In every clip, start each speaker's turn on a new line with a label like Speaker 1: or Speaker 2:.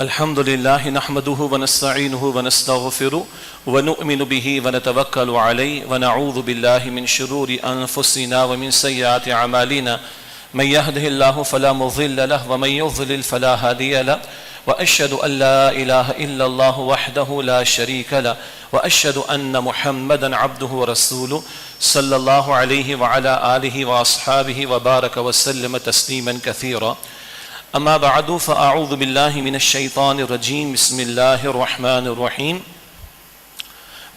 Speaker 1: الحمد لله نحمده ونستعينه ونستغفره ونؤمن به ونتوكل عليه ونعوذ بالله من شرور أنفسنا ومن سيئات أعمالنا من يهده الله فلا مضل له ومن يضلل فلا هادي له وأشهد أن لا إله إلا الله وحده لا شريك له وأشهد أن محمدا عبده ورسوله صلى الله عليه وعلى آله وأصحابه وبارك وسلم تسليما كثيرا. أما بعد فأعوذ بالله من الشيطان الرجيم. بسم الله الرحمن الرحيم.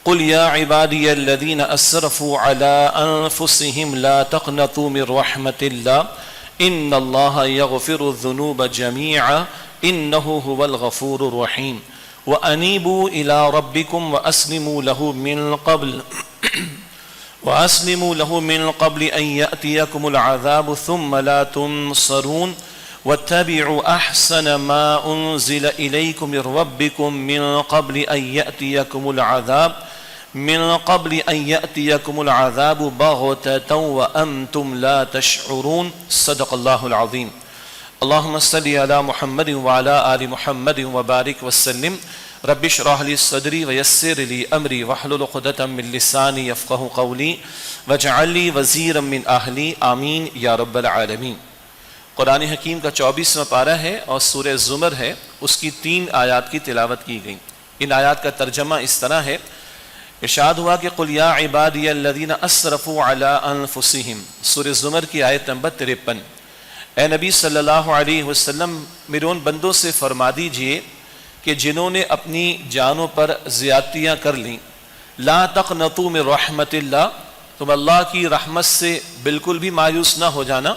Speaker 1: قل يا عبادي الذين أسرفوا على أنفسهم لا تقنطوا من رحمة الله إن الله يغفر الذنوب جميعا إنه هو الغفور الرحيم وأنيبوا إلى ربكم وأسلموا له من قبل أن يأتيكم العذاب ثم لا تنصرون واتبعوا أحسن ما أنزل إليكم من ربكم من قبل أن يأتيكم العذاب بغتة وأنتم لا تشعرون. صدق الله العظيم. اللهم صل على محمد وعلى آل محمد وبارك وسلم. رب اشرح لي صدري ويسر لي أمري واحلل عقدة من لساني يفقهوا قولي واجعل لي وزيرا من أهلي آمين يا رب العالمين. قرآن حکیم کا 24واں پارہ ہے اور سورہ زمر ہے. اس کی 3 آیات کی تلاوت کی گئی. ان آیات کا ترجمہ اس طرح ہے. ارشاد ہوا کہ قل یا عبادی الذین اسرفوا علی انفسہم. سورہ زمر کی آیت نمبر 53. اے نبی صلی اللہ علیہ وسلم میرے ان بندوں سے فرما دیجئے کہ جنہوں نے اپنی جانوں پر زیادتیاں کر لیں، لا تقنطوا من رحمت اللہ، تم اللہ کی رحمت سے بالکل بھی مایوس نہ ہو جانا.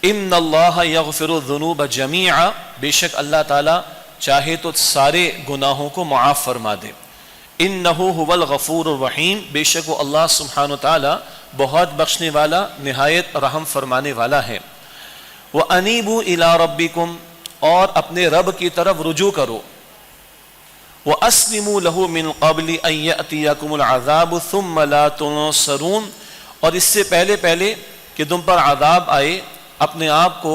Speaker 1: ان اللہ یغفر الذنوب جمیعا، بے شک اللہ تعالیٰ چاہے تو سارے گناہوں کو معاف فرما دے. انہ هو الغفور الرحیم، بے شک وہ اللہ سبحانہ وتعالیٰ بہت بخشنے والا نہایت رحم فرمانے والا ہے. وَأَنِيبُوا إِلَىٰ رَبِّكُمْ، اور اپنے رب کی طرف رجوع کرو. وَأَسْلِمُوا لَهُ مِن قَبْلِ أَن يَأْتِيَكُمُ الْعَذَابُ ثُمَّ لَا تُنصَرُونَ، اور اس سے پہلے کہ تم پر عذاب آئے اپنے آپ کو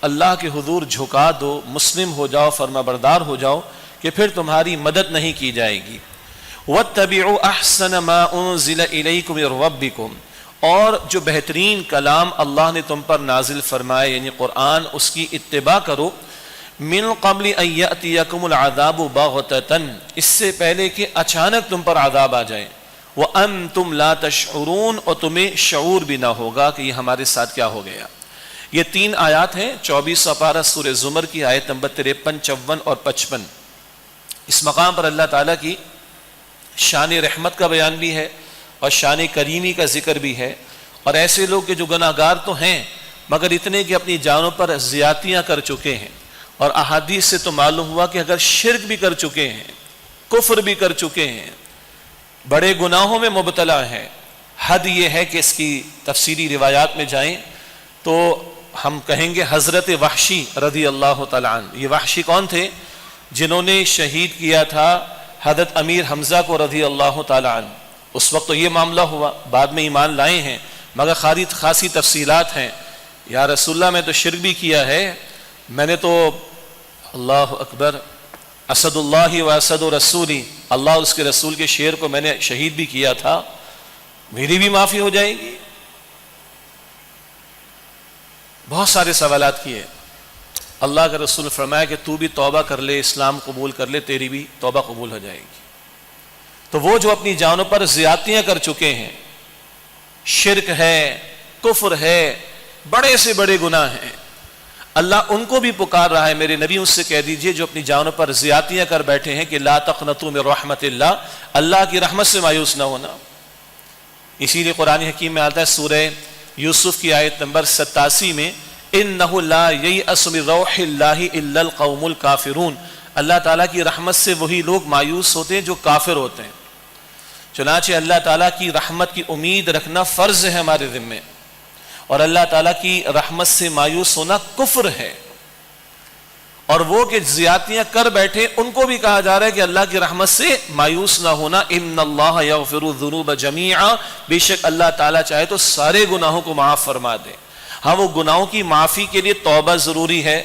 Speaker 1: اللہ کے حضور جھکا دو، مسلم ہو جاؤ، فرما بردار ہو جاؤ کہ پھر تمہاری مدد نہیں کی جائے گی. وَاتَّبِعُوا أَحْسَنَ مَا أُنزِلَ إِلَيْكُمْ مِن رَبِّكُمْ، اور جو بہترین کلام اللہ نے تم پر نازل فرمائے یعنی قرآن، اس کی اتباع کرو. من قبل ان یأتیکم العذاب بغتۃ، اس سے پہلے کہ اچانک تم پر عذاب آ جائے. وانتم لا تشعرون، اور تمہیں شعور بھی نہ ہوگا کہ یہ ہمارے ساتھ کیا ہو گیا. یہ 3 آیات ہیں 24واں پارہ سورہ زمر کی آیت نمبر 53، 54 اور 55. اس مقام پر اللہ تعالیٰ کی شان رحمت کا بیان بھی ہے اور شان کریمی کا ذکر بھی ہے. اور ایسے لوگ کہ جو گناہ گار تو ہیں مگر اتنے کہ اپنی جانوں پر زیادتیاں کر چکے ہیں. اور احادیث سے تو معلوم ہوا کہ اگر شرک بھی کر چکے ہیں، کفر بھی کر چکے ہیں، بڑے گناہوں میں مبتلا ہیں. حد یہ ہے کہ اس کی تفصیلی روایات میں جائیں تو ہم کہیں گے حضرت وحشی رضی اللہ تعالیٰ عنہ. یہ وحشی کون تھے؟ جنہوں نے شہید کیا تھا حضرت امیر حمزہ کو رضی اللہ تعالیٰ عنہ. اس وقت تو یہ معاملہ ہوا، بعد میں ایمان لائے ہیں مگر خاصی تفصیلات ہیں. یا رسول اللہ میں تو شرک بھی کیا ہے، میں نے تو اللہ اکبر اسد اللہ و اسد رسولی، اللہ اور اس کے رسول کے شعر کو میں نے شہید بھی کیا تھا، میری بھی معافی ہو جائے گی. بہت سارے سوالات کیے. اللہ کا رسول فرمایا کہ تو بھی توبہ کر لے، اسلام قبول کر لے، تیری بھی توبہ قبول ہو جائے گی. تو وہ جو اپنی جانوں پر زیادتیاں کر چکے ہیں، شرک ہے، کفر ہے، بڑے سے بڑے گناہ ہیں، اللہ ان کو بھی پکار رہا ہے. میرے نبی اس سے کہہ دیجئے جو اپنی جانوں پر زیادتیاں کر بیٹھے ہیں کہ لا تقنطوا من رحمت اللہ، اللہ کی رحمت سے مایوس نہ ہونا. اسی لیے قرآن حکیم میں آتا ہے سورہ یوسف کی آیت نمبر 87 میں انہ لا ییأس من روح اللہ الا القوم الکافرون، اللہ تعالیٰ کی رحمت سے وہی لوگ مایوس ہوتے ہیں جو کافر ہوتے ہیں. چنانچہ اللہ تعالیٰ کی رحمت کی امید رکھنا فرض ہے ہمارے ذمے، اور اللہ تعالیٰ کی رحمت سے مایوس ہونا کفر ہے. اور وہ کہ زیادتیاں کر بیٹھے ان کو بھی کہا جا رہا ہے کہ اللہ کی رحمت سے مایوس نہ ہونا. ان اللہ یغفر الذنوب جمیعا، بے شک اللہ تعالیٰ چاہے تو سارے گناہوں کو معاف فرما دے. ہاں وہ گناہوں کی معافی کے لیے توبہ ضروری ہے،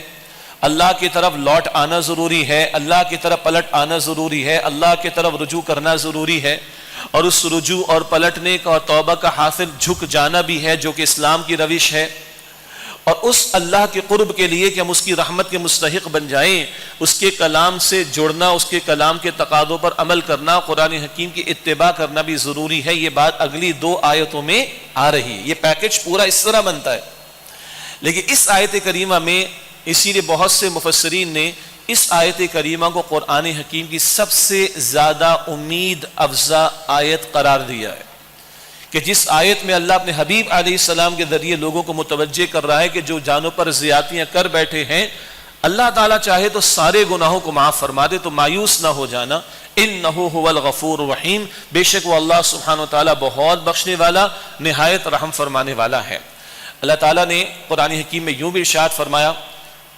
Speaker 1: اللہ کی طرف لوٹ آنا ضروری ہے، اللہ کی طرف پلٹ آنا ضروری ہے، اللہ کی طرف رجوع کرنا ضروری ہے، اور اس رجوع اور پلٹنے کا اور توبہ کا حاصل جھک جانا بھی ہے، جو کہ اسلام کی روش ہے۔ اور اس اللہ کے قرب کے لیے کہ ہم اس کی رحمت کے مستحق بن جائیں، اس کے کلام سے جڑنا، اس کے کلام کے تقاضوں پر عمل کرنا، قرآن حکیم کی اتباع کرنا بھی ضروری ہے۔ یہ بات اگلی 2 آیتوں میں آ رہی ہے، یہ پیکج پورا اس طرح بنتا ہے۔ لیکن اس آیت کریمہ میں اسی لیے بہت سے مفسرین نے اس آیت کریمہ کو قرآن حکیم کی سب سے زیادہ امید افزا آیت قرار دیا ہے، کہ جس آیت میں اللہ اپنے حبیب علیہ السلام کے ذریعے لوگوں کو متوجہ کر رہا ہے کہ جو جانوں پر زیادتیاں کر بیٹھے ہیں، اللہ تعالیٰ چاہے تو سارے گناہوں کو معاف فرما دے، تو مایوس نہ ہو جانا۔ انہ هو الغفور الرحیم، بے شک وہ اللہ سبحانہ وتعالیٰ بہت بخشنے والا، نہایت رحم فرمانے والا ہے۔ اللہ تعالیٰ نے قرآن حکیم میں یوں بھی ارشاد فرمایا،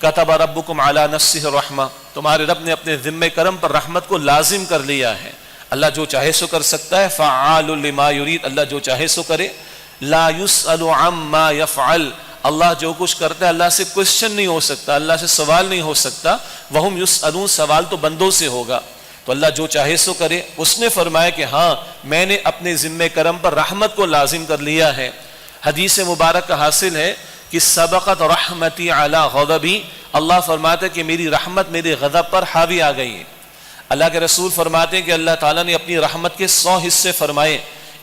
Speaker 1: کتب ربکم علی نفسہ الرحمہ، تمہارے رب نے اپنے ذمہ کرم پر رحمت کو لازم کر لیا ہے۔ اللہ جو چاہے سو کر سکتا ہے، فعال لما یرید، اللہ جو چاہے سو کرے۔ لا یسأل عما یفعل، اللہ جو کچھ کرتا ہے اللہ سے کوسچن نہیں ہو سکتا، اللہ سے سوال نہیں ہو سکتا۔ وہم یسألون، سوال تو بندوں سے ہوگا، تو اللہ جو چاہے سو کرے۔ اس نے فرمایا کہ ہاں میں نے اپنے ذمہ کرم پر رحمت کو لازم کر لیا ہے۔ حدیث مبارک کا حاصل ہے کہ سبقت رحمتی علی غضبی، اللہ فرماتا ہے کہ میری رحمت میرے غضب پر حاوی آ گئی ہے۔ اللہ کے رسول فرماتے ہیں کہ اللہ تعالیٰ نے اپنی رحمت کے 100 حصے فرمائے،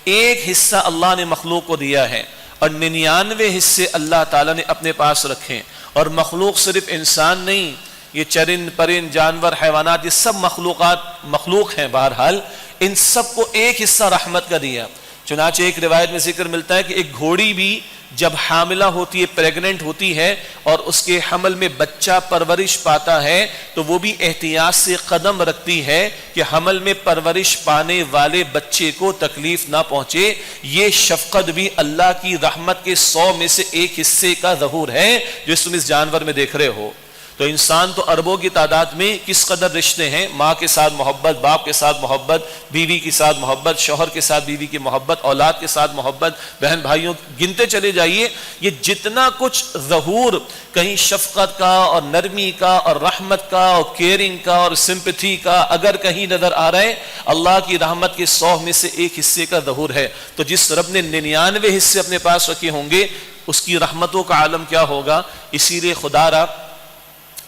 Speaker 1: ایک حصہ اللہ نے مخلوق کو دیا ہے، اور 99 حصے اللہ تعالیٰ نے اپنے پاس رکھے۔ اور مخلوق صرف انسان نہیں، یہ چرند پرند جانور حیوانات، یہ سب مخلوق ہیں، بہرحال ان سب کو ایک حصہ رحمت کا دیا۔ چنانچہ ایک روایت میں ذکر ملتا ہے کہ ایک گھوڑی بھی جب حاملہ ہوتی ہے، پریگننٹ ہوتی ہے، اور اس کے حمل میں بچہ پرورش پاتا ہے، تو وہ بھی احتیاط سے قدم رکھتی ہے کہ حمل میں پرورش پانے والے بچے کو تکلیف نہ پہنچے۔ یہ شفقت بھی اللہ کی رحمت کے 100 میں سے ایک حصے کا ظہور ہے جو تم اس جانور میں دیکھ رہے ہو۔ تو انسان تو اربوں کی تعداد میں کس قدر رشتے ہیں، ماں کے ساتھ محبت، باپ کے ساتھ محبت، بیوی کے ساتھ محبت، شوہر کے ساتھ بیوی کی محبت، اولاد کے ساتھ محبت، بہن بھائیوں، گنتے چلے جائیے۔ یہ جتنا کچھ ظہور کہیں شفقت کا اور نرمی کا اور رحمت کا اور کیئرنگ کا اور سمپتھی کا اگر کہیں نظر آ رہا ہے، اللہ کی رحمت کے 100 میں سے ایک حصے کا ظہور ہے۔ تو جس رب نے 99 حصے اپنے پاس رکھے ہوں گے، اس کی رحمتوں کا عالم کیا ہوگا۔ اسی لیے خدا را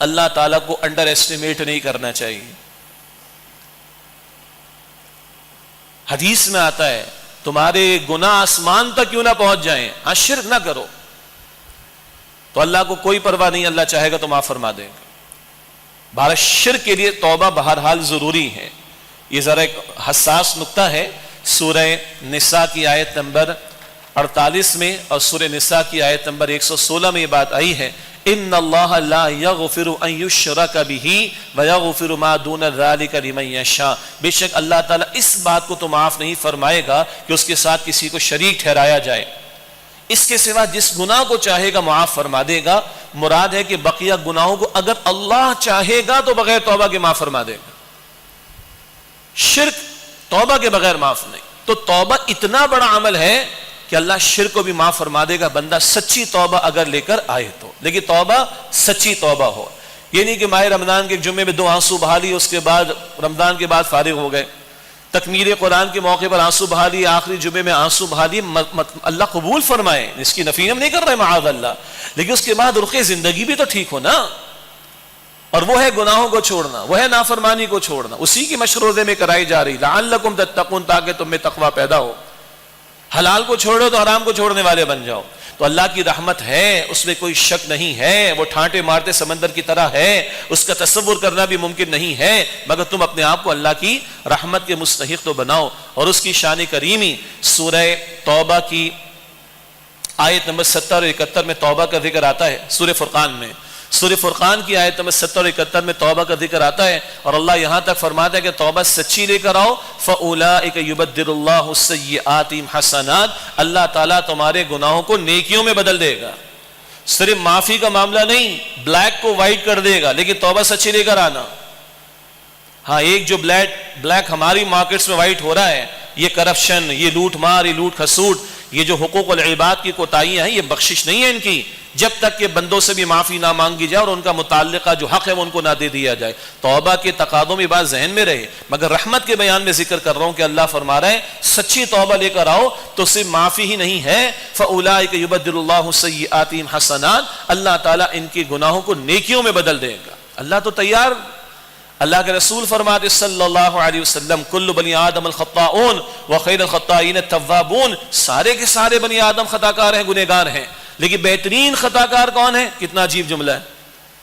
Speaker 1: اللہ تعالیٰ کو انڈر ایسٹیمیٹ نہیں کرنا چاہیے۔ حدیث میں آتا ہے تمہارے گناہ آسمان تک کیوں نہ پہنچ جائیں، ہاں شرک نہ کرو، تو اللہ کو کوئی پرواہ نہیں، اللہ چاہے گا تو معاف فرما دے گا۔ بہر شرک کے لیے توبہ بہرحال ضروری ہے۔ یہ ذرا ایک حساس نقطہ ہے۔ سورہ نساء کی آیت نمبر 48 میں اور سورہ نساء کی آیت نمبر 116 میں یہ بات آئی ہے، ان اللہ لا یغفر ان یشرک بہ ویغفر ما دون ذلک لمن یشاء، بے شک اللہ تعالیٰ اس بات کو تو معاف نہیں فرمائے گا کہ اس کے ساتھ کسی کو شریک ٹھہرایا جائے، اس کے سوا جس گناہ کو چاہے گا معاف فرما دے گا۔ مراد ہے کہ بقیہ گناہوں کو اگر اللہ چاہے گا تو بغیر توبہ کے معاف فرما دے گا، شرک توبہ کے بغیر معاف نہیں۔ تو توبہ اتنا بڑا عمل ہے کہ اللہ شرک کو بھی معاف فرما دے گا، بندہ سچی توبہ اگر لے کر آئے تو۔ لیکن توبہ سچی توبہ ہو، یہ نہیں کہ ماہ رمضان کے جمعے میں 2 آنسو بہا لی، اس کے بعد رمضان کے بعد فارغ ہو گئے، تکمیل قرآن کے موقع پر آنسو بہا لی، آخری جمعے میں آنسو بہا لی، اللہ قبول فرمائے، اس کی نفی ہم نہیں کر رہے معاذ اللہ، لیکن اس کے بعد رخ زندگی بھی تو ٹھیک ہو نا۔ اور وہ ہے گناہوں کو چھوڑنا، وہ ہے نافرمانی کو چھوڑنا، اسی کی مشروطے میں کرائی جا رہی لعلکم تتقون، تاکہ تم میں تقوی پیدا ہو۔ حلال کو چھوڑو تو حرام کو چھوڑنے والے بن جاؤ۔ تو اللہ کی رحمت ہے، اس میں کوئی شک نہیں ہے، وہ ٹھانٹے مارتے سمندر کی طرح ہے، اس کا تصور کرنا بھی ممکن نہیں ہے، مگر تم اپنے آپ کو اللہ کی رحمت کے مستحق تو بناؤ۔ اور اس کی شان کریمی سورہ توبہ کی آیت نمبر 70 اور 71 میں توبہ کا ذکر آتا ہے۔ سورہ فرقان میں، سورہ فرقان کی آیت نمبر 70 اور 71 میں توبہ کا ذکر آتا ہے، اور اللہ یہاں تک فرماتا ہے کہ توبہ سچی لے کر آؤ، فَأُولَئِكَ يُبَدِّلُ اللَّهُ السَّيِّئَاتِ حَسَنَاتٍ، اللہ تعالیٰ تمہارے گناہوں کو نیکیوں میں بدل دے گا۔ صرف معافی کا معاملہ نہیں، بلیک کو وائٹ کر دے گا، لیکن توبہ سچی لے کر آنا۔ ہاں، ایک جو بلیک ہماری مارکیٹس میں وائٹ ہو رہا ہے، یہ کرپشن، یہ لوٹ مار، یہ لوٹ کھسوٹ، یہ جو حقوق العباد کی کوتاہیاں ہیں، یہ بخشش نہیں ہے ان کی، جب تک کہ بندوں سے بھی معافی نہ مانگی جائے اور ان کا متعلقہ جو حق ہے وہ ان کو نہ دے دیا جائے۔ توبہ کے تقاضوں میں بات ذہن میں رہے، مگر رحمت کے بیان میں ذکر کر رہا ہوں کہ اللہ فرما رہا ہے سچی توبہ لے کر آؤ تو صرف معافی ہی نہیں ہے، فَأُولَٰئِكَ يُبَدِّلُ اللَّهُ سَيِّئَاتِهِمْ حَسَنَاتٍ، اللہ تعالیٰ ان کے گناہوں کو نیکیوں میں بدل دے گا۔ اللہ تو تیار۔ اللہ کے رسول فرماتے صلی اللہ علیہ وسلم کل بنی آدم الخطاؤن وخیر الخطائین التوابون، سارے کے سارے بنی آدم خطا کار ہیں، گنہگار ہیں، لیکن بہترین خطا کار کون ہے؟ کتنا عجیب جملہ ہے،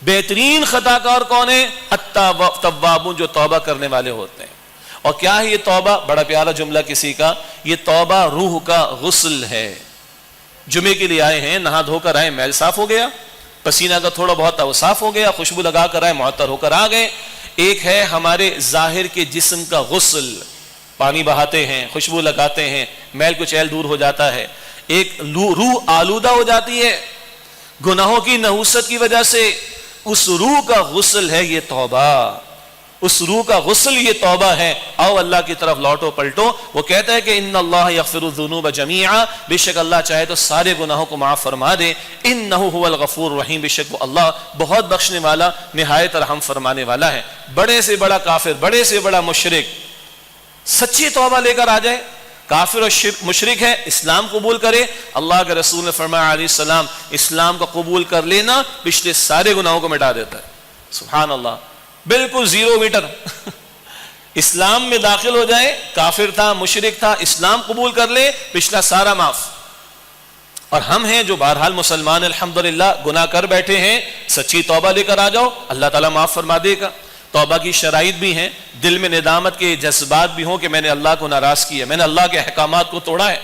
Speaker 1: بہترین خطا کار کون ہے؟ التوابون، جو توبہ کرنے والے ہوتے ہیں۔ اور کیا ہے یہ توبہ؟ بڑا پیارا جملہ کسی کا، یہ توبہ روح کا غسل ہے۔ جمعے کے لیے آئے ہیں، نہا دھو کر آئے، میل صاف ہو گیا، پسینہ کا تھوڑا بہت وہ صاف ہو گیا، خوشبو لگا کر آئے، معطر ہو کر آ گئے۔ ایک ہے ہمارے ظاہر کے جسم کا غسل، پانی بہاتے ہیں، خوشبو لگاتے ہیں، میل کچھ ایل دور ہو جاتا ہے۔ ایک روح آلودہ ہو جاتی ہے گناہوں کی نحوست کی وجہ سے، اس روح کا غسل ہے یہ توبہ، اس روح کا غسل یہ توبہ ہے۔ آؤ اللہ کی طرف لوٹو پلٹو۔ وہ کہتا ہے کہ ان اللہ یغفر الذنوب جميعا، بے شک اللہ چاہے تو سارے گناہوں کو معاف فرما دے، انہ هو الغفور الرحیم، بے شک وہ اللہ بہت بخشنے والا نہایت رحم فرمانے والا ہے۔ بڑے سے بڑا کافر، بڑے سے بڑا مشرک سچی توبہ لے کر آ جائے، کافر اور مشرک ہے، اسلام قبول کرے، اللہ کے رسول نے فرمایا علیہ السلام اسلام کا قبول کر لینا پچھلے سارے گناہوں کو مٹا دیتا ہے۔ سبحان اللہ، بالکل 0 میٹر اسلام میں داخل ہو جائے، کافر تھا، مشرک تھا، اسلام قبول کر لے، پچھلا سارا معاف۔ اور ہم ہیں جو بہرحال مسلمان الحمدللہ گناہ کر بیٹھے ہیں، سچی توبہ لے کر آ جاؤ، اللہ تعالیٰ معاف فرما دے گا۔ توبہ کی شرائط بھی ہیں، دل میں ندامت کے جذبات بھی ہوں کہ میں نے اللہ کو ناراض کیا، میں نے اللہ کے احکامات کو توڑا ہے،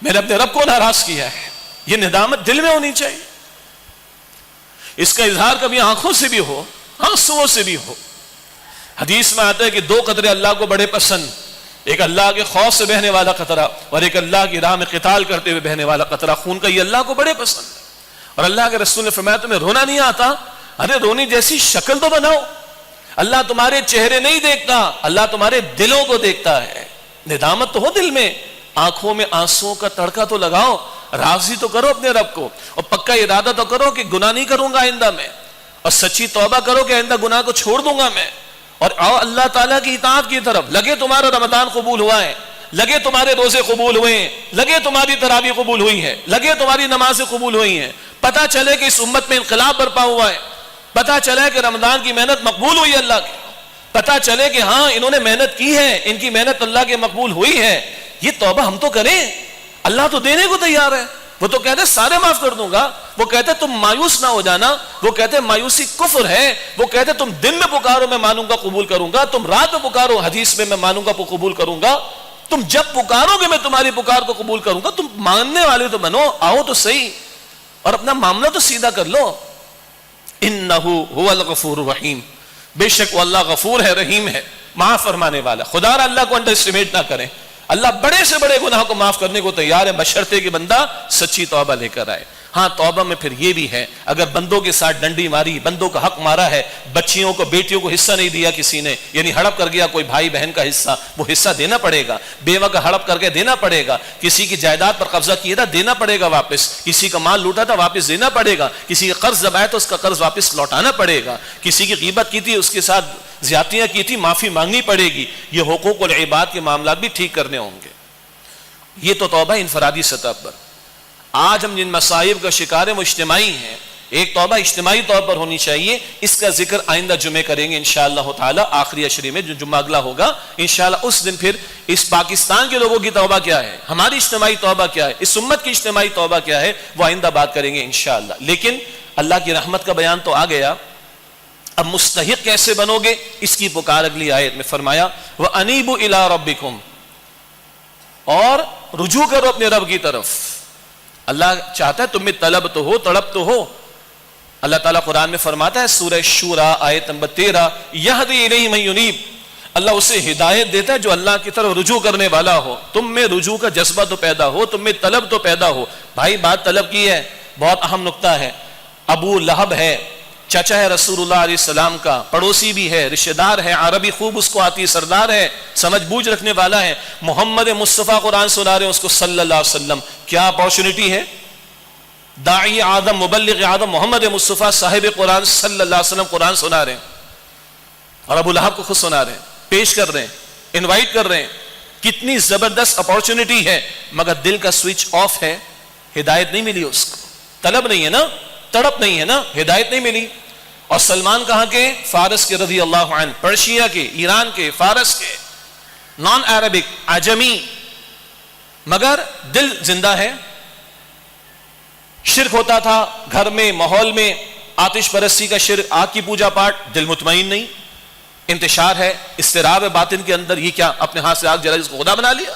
Speaker 1: میں نے اپنے رب کو ناراض کیا ہے، یہ ندامت دل میں ہونی چاہیے۔ اس کا اظہار کبھی آنکھوں سے بھی ہو، آنسوؤں سے بھی ہو۔ حدیث میں آتا ہے کہ 2 قطرے اللہ کو بڑے پسند، ایک اللہ کے خوف سے بہنے والا قطرہ اور ایک اللہ کی راہ میں قتال کرتے ہوئے بہنے والا قطرہ خون کا، یہ اللہ کو بڑے پسند ہے۔ اور اللہ کے رسول نے فرمایا تمہیں رونا نہیں آتا؟ ارے رونی جیسی شکل تو بناؤ، اللہ تمہارے چہرے نہیں دیکھتا، اللہ تمہارے دلوں کو دیکھتا ہے۔ ندامت تو ہو دل میں، آنکھوں میں آنسوؤں کا تڑکا تو لگاؤ، راضی تو کرو اپنے رب کو، اور پکا ارادہ تو کرو کہ گناہ نہیں کروں گا آئندہ میں، اور سچی توبہ کرو کہ آئندہ گناہ کو چھوڑ دوں گا میں، اور آؤ اللہ تعالیٰ کی اطاعت کی طرف۔ لگے تمہارا رمضان قبول ہوا ہے، لگے تمہارے روزے قبول ہوئے ہیں، لگے تمہاری تراویح قبول ہوئی ہے، لگے تمہاری نمازیں قبول ہوئی ہیں، پتہ چلے کہ اس امت میں انقلاب برپا ہوا ہے، پتہ چلے کہ رمضان کی محنت مقبول ہوئی ہے اللہ کی، پتہ چلے کہ ہاں انہوں نے محنت کی ہے، ان کی محنت اللہ کے مقبول ہوئی ہے، یہ توبہ ہم تو کریں، اللہ تو دینے کو تیار ہے، وہ تو کہتے سارے معاف کر دوں گا، وہ کہتے تم مایوس نہ ہو جانا، وہ کہتے مایوسی کفر ہے، وہ کہتے تم دن میں پکارو میں مانوں گا قبول کروں گا، تم رات میں پکارو حدیث میں مانوں گا قبول کروں گا، تم جب پکارو گے میں تمہاری پکار کو قبول کروں گا، تم ماننے والے تو بنو، آؤ تو صحیح اور اپنا معاملہ تو سیدھا کر لو۔ انہ هو الغفور الرحیم، بے شک وہ اللہ غفور ہے، رحیم ہے، معاف فرمانے والا۔ خدا را اللہ کو انڈر اسٹیمیٹ نہ کریں، اللہ بڑے سے بڑے گناہ کو معاف کرنے کو تیار ہے، بشرطے کہ بندہ سچی توبہ لے کر آئے۔ ہاں توبہ میں پھر یہ بھی ہے، اگر بندوں کے ساتھ ڈنڈی ماری، بندوں کا حق مارا ہے، بچیوں کو بیٹیوں کو حصہ نہیں دیا کسی نے، یعنی ہڑپ کر گیا کوئی بھائی بہن کا حصہ، وہ حصہ دینا پڑے گا، بیوہ کا ہڑپ کر کے دینا پڑے گا، کسی کی جائیداد پر قبضہ کیا تھا دینا پڑے گا واپس، کسی کا مال لوٹا تھا واپس دینا پڑے گا، کسی کا قرض دبایا تو اس کا قرض واپس لوٹانا پڑے گا، کسی کی غیبت کی تھی اس کے ساتھ زیادتیاں کی تھی معافی مانگنی پڑے گی، یہ حقوق العباد کے معاملات بھی ٹھیک کرنے ہوں گے۔ یہ تو توبہ انفرادی سطح پر۔ آج ہم جن مصائب کا شکار ہیں وہ اجتماعی ہیں، ایک توبہ اجتماعی طور پر ہونی چاہیے، اس کا ذکر آئندہ جمعے کریں گے انشاءاللہ تعالی، آخری عشرے میں جو جمعہ اگلا ہوگا انشاءاللہ، اس دن پھر اس پاکستان کے لوگوں کی توبہ کیا ہے، ہماری اجتماعی توبہ کیا ہے، اس امت کی اجتماعی توبہ کیا ہے، وہ آئندہ بات کریں گے انشاءاللہ۔ لیکن اللہ کی رحمت کا بیان تو آ گیا، اب مستحق کیسے بنو گے، اس کی پکار اگلی آیت میں فرمایا وَأَنِيبُوا إِلَىٰ رَبِّكُمْ، اور رجوع کرو اپنے رب کی طرف۔ اللہ چاہتا ہے تم میں طلب تو ہو، تڑپ تو ہو۔ اللہ تعالیٰ قرآن میں فرماتا ہے سورہ شورى آیت نمبر 13 یہدی الیہ من ینیب، اللہ اسے ہدایت دیتا ہے جو اللہ کی طرف رجوع کرنے والا ہو۔ تم میں رجوع کا جذبہ تو پیدا ہو، تم میں طلب تو پیدا ہو۔ بھائی بات طلب کی ہے، بہت اہم نقطہ ہے۔ ابو لہب ہے، چچا ہے رسول اللہ علیہ السلام کا، پڑوسی بھی ہے، رشتہ دار ہے، عربی خوب اس کو آتی، سردار ہے، سمجھ بوجھ رکھنے والا ہے، محمد مصطفیٰ قرآن سنا رہے ہیں اس کو صلی اللہ علیہ وسلم، کیا اپارچونٹی ہے، داعی اعظم مبلغ اعظم محمد مصطفیٰ صاحب قرآن صلی اللہ علیہ وسلم قرآن سنا رہے ہیں اور ابو لہب کو خود سنا رہے ہیں، پیش کر رہے ہیں، انوائٹ کر رہے ہیں. کتنی زبردست اپارچونٹی ہے، مگر دل کا سوئچ آف ہے، ہدایت نہیں ملی اس کو، طلب نہیں ہے نا، تڑپ نہیں ہے نا، ہدایت نہیں ملی. اور سلمان کہاں کے؟ فارس کے رضی اللہ عنہ، پرشیا کے، ایران کے، فارس کے، نان عربک، عجمی، مگر دل زندہ ہے. شرک ہوتا تھا گھر میں، ماحول میں، آتش پرستی کا شرک، آگ کی پوجا پاٹ، دل مطمئن نہیں، انتشار ہے، اضطراب ہے باطن کے اندر. یہ کیا اپنے ہاتھ سے آگ جلا اس کو خدا بنا لیا؟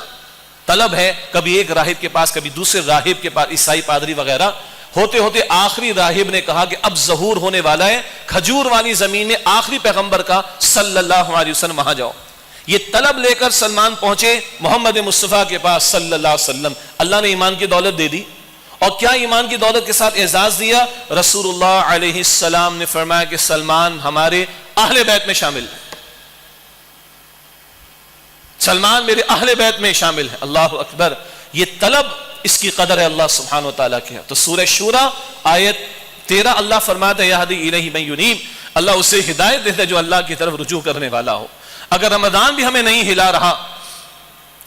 Speaker 1: طلب ہے، کبھی ایک راہب کے پاس، کبھی دوسرے راہب کے پاس، عیسائی پادری وغیرہ. ہوتے ہوتے آخری راہب نے کہا کہ اب ظہور ہونے والا ہے کھجور والی زمین میں آخری پیغمبر کا صلی اللہ علیہ وسلم، وہاں جاؤ. یہ طلب لے کر سلمان پہنچے محمد مصطفیٰ کے پاس صلی اللہ علیہ وسلم. اللہ نے ایمان کی دولت دے دی. اور کیا ایمان کی دولت کے ساتھ اعزاز دیا؟ رسول اللہ علیہ السلام نے فرمایا کہ سلمان ہمارے اہل بیت میں شامل ہے، سلمان میرے اہل بیت میں شامل ہے. اللہ اکبر. یہ طلب، اس کی قدر ہے اللہ سبحانہ و تعالیٰ کی. تو سورہ شورى آیت 13 اللہ فرماتا ہے یہدی الیہ من ینیب، اللہ اسے ہدایت دیتا ہے جو اللہ کی طرف رجوع کرنے والا ہو. اگر رمضان بھی ہمیں نہیں ہلا رہا،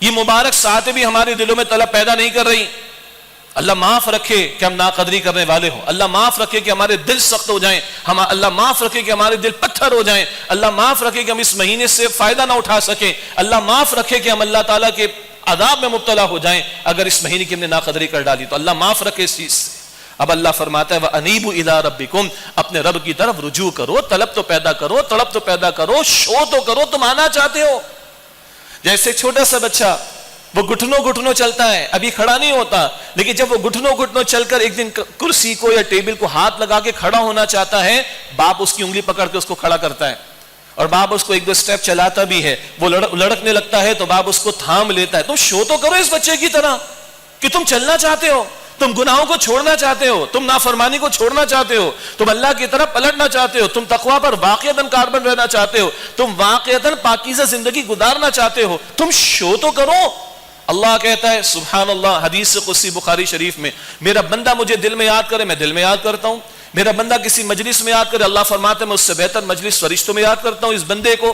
Speaker 1: یہ مبارک ساعتیں بھی ہمارے دلوں میں طلب پیدا نہیں کر رہی، اللہ معاف رکھے کہ ہم ناقدری کرنے والے ہوں، اللہ معاف رکھے کہ ہمارے دل سخت ہو جائیں، اللہ معاف رکھے کہ ہمارے دل پتھر ہو جائیں، اللہ معاف رکھے کہ ہم اس مہینے سے فائدہ نہ اٹھا سکیں، اللہ معاف رکھے کہ ہم اللہ تعالیٰ کے عذاب میں مبتلا ہو جائیں اگر اس مہینے کی ہم نے ناقدری کر ڈالی، تو اللہ معاف رکھے اس چیز سے. اب اللہ فرماتا ہے وَأَنِيبُوا إِلَىٰ رَبِّكُمْ، اپنے رب کی طرف رجوع کرو، طلب تو پیدا کرو، طلب تو پیدا کرو، شو تو کرو، تم آنا چاہتے ہو. جیسے چھوٹا سا بچہ وہ گھٹنوں چلتا ہے، ابھی کھڑا نہیں ہوتا، لیکن جب وہ گھٹنوں چل کر ایک دن کرسی کو یا ٹیبل کو ہاتھ لگا کے کھڑا ہونا چاہتا ہے، باپ اس کی انگلی پکڑ کے اس کو کھڑا کرتا ہے، اور باپ اس کو ایک دو سٹیپ چلاتا بھی ہے. وہ لڑکنے لگتا ہے تو باپ اس کو تھام لیتا ہے. تم شو تو کرو اس بچے کی طرح کہ تم چلنا چاہتے ہو، تم گناہوں کو چھوڑنا چاہتے ہو، تم نافرمانی کو چھوڑنا چاہتے ہو، تم اللہ کی طرف پلٹنا چاہتے ہو، تم تقویٰ پر واقعتاً کاربن رہنا چاہتے ہو، تم واقعتاً پاکیزہ زندگی گزارنا چاہتے ہو، تم شو تو کرو. اللہ کہتا ہے سبحان اللہ، حدیث قدسی بخاری شریف میں، میرا بندہ مجھے دل میں یاد کرے، میں دل میں یاد کرتا ہوں. میرا بندہ کسی مجلس میں یاد کرے، اللہ فرماتا ہے میں اس سے بہتر مجلس فرشتوں میں یاد کرتا ہوں اس بندے کو.